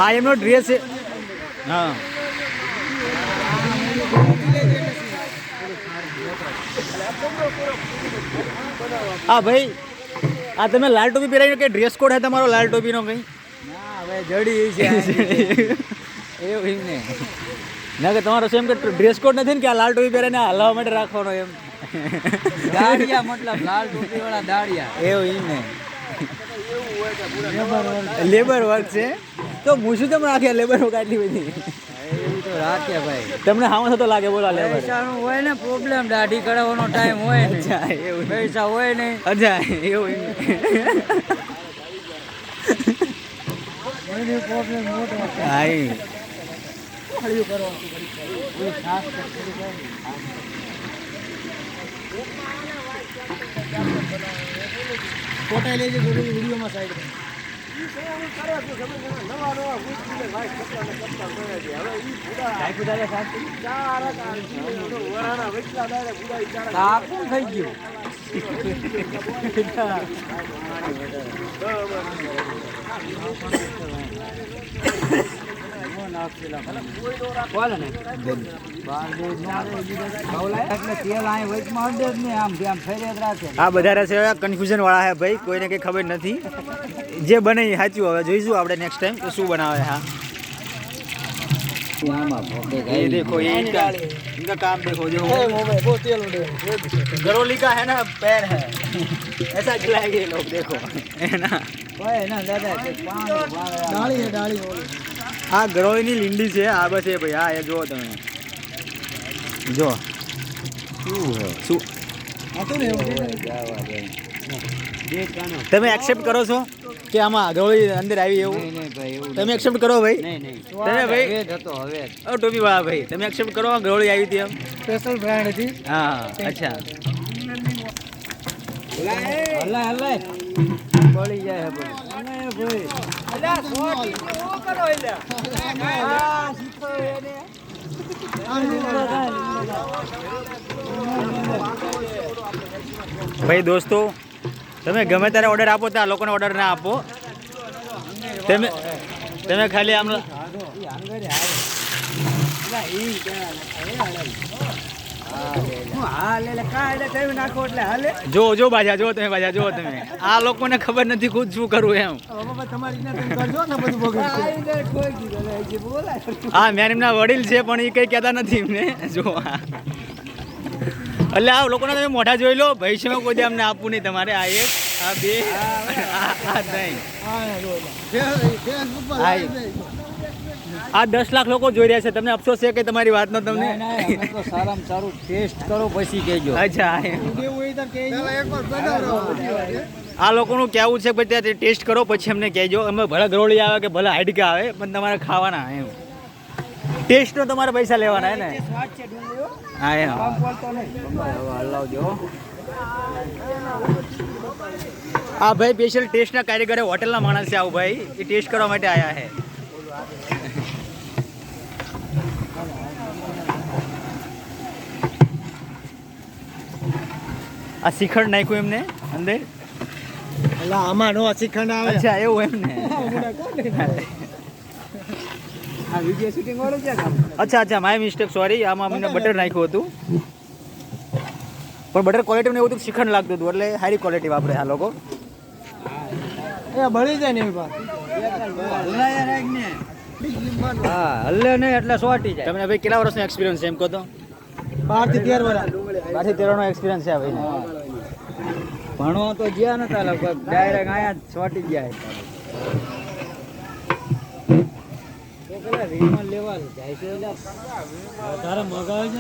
આ એમનો ડ્રેસ છે. હા હા ભાઈ, આ તમે લાલ ટોપી પહેરાવી કે ડ્રેસ કોડ હે તમારો લાલ ટોપીનો કંઈ? ના હવે જડી છે એવું ને ના કે તમારો સેમ કે ડ્રેસ કોડ નથી ને કે આ લાલ ટોપી પહેરીને હલાવવા માટે રાખવાનો એમ? દાડિયા મતલબ લાલ ટોપી વાળા દાડિયા એવું એમ ને લેબર વર્ક છે તો હું શું તમે રાખ્યા લેબર વર્ક આટલી બધી? એવું તો રાખે ભાઈ. તમને હાવ થતો લાગે બોલા લેબર? પૈસાનું હોય ને પ્રોબ્લેમ, દાઢી કરાવવાનો ટાઈમ હોય ને. અચ્છા એવું પૈસા હોય ને. અચ્છા એવું પ્રોબ્લેમ મોટો હા ફોટા લેજે વિડીયોમાં સાઈડ થઈ ગયું. આ બધા છે કન્ફ્યુઝન વાળા હે ભાઈ, કોઈને કઈ ખબર નથી. જે બને એ સાચું. હવે જોઈશું આપણે નેક્સ્ટ ટાઈમ તો શું બનાવે. હા ये देखो ये इनका काम देखो जो गरोली का है ना पैर है ऐसा खिलाएंगे ये लोग देखो है ना. આ ગરોળીની લીંડી છે આ બસ એ ભાઈ. હા એ જુઓ તમે જો શું તમે એક્સેપ્ટ કરો છો કે આમાં ગરોળી અંદર આવી એવું? તમે એક્સેપ્ટ કરો ભાઈ? તમે ભાઈ ટોપી વાળા ભાઈ તમે એક્સેપ્ટ કરો ગરોળી આવી હતી એમ? સ્પેશિયલ બ્રાન્ડ હતી. હા અચ્છા પડી જાય ભાઈ દોસ્તો, તમે ગમે ત્યારે ઓર્ડર આપો તો આ લોકોને ઓર્ડર ના આપો. તમે ખાલી આમ જો બાજા જો તમે બાજા જો તમે. આ લોકોને ખબર નથી ખુદ શું કરવું એમ. હા મેં એમના વડીલ છે પણ એ કઈ કહેતા નથી એમને. જો એટલે આ લોકોને તમે મોઢા જોઈ લો. ભવિષ્યમાં કોઈ અમને આપવું નહીં તમારે. આ એક આ બે આ ત્રણ આ 10 લાખ લોકો જોઈ રહ્યા છે. તમને અફસોસ છે કે તમારી વાતનો? તમને સારામાં સારું ટેસ્ટ કરો પછી કહેજો. અચ્છા આ લોકોનું કહેવું છે ભાઈ ત્યાં ટેસ્ટ કરો પછી અમને કહેજો. અમે ભલે ગરોળી આવે કે ભલે હાઈડકા આવે પણ તમારે ખાવાના એમ. ટેસ્ટનો તમારે પૈસા લેવાના હે ને? હા એમ. હા ભાઈ સ્પેશિયલ ટેસ્ટના કારીગર હોટલના માણસ છે આવું ભાઈ. એ ટેસ્ટ કરવા માટે આવ્યા છે. આ શ્રીખંડ નાખ્યું એમને અંદર? આમાં નો શ્રીખંડ આવે. અચ્છા એવું એમ ને. આ વિડિયો શૂટિંગ વાળો છે કામ. અચ્છા માય મિસ્ટેક સોરી. આમાં અમને બટર નાખ્યું હતું પણ બટર ક્વોલિટી એવું હતું શ્રીખંડ લાગતું હતું એટલે સારી ક્વોલિટી વાપરે આ લોકો. એ બળી જાય ને એવી વાત. હા હલ્લે ને એટલે સોટી જાય. તમને ભાઈ કેટલા વર્ષનો એક્સપિરિયન્સ છે એમ કહો તો? 12 થી 13 વર્ષ. 12 થી 13 નો એક્સપિરિયન્સ છે ભાઈ. ભણવા તો ગયા નતા લગભગ ડાયરેક્ટ આયા સોટી ગયા. તો પેલા રીમન લેવા જાય છે એટલે વધારે મગાવે છે.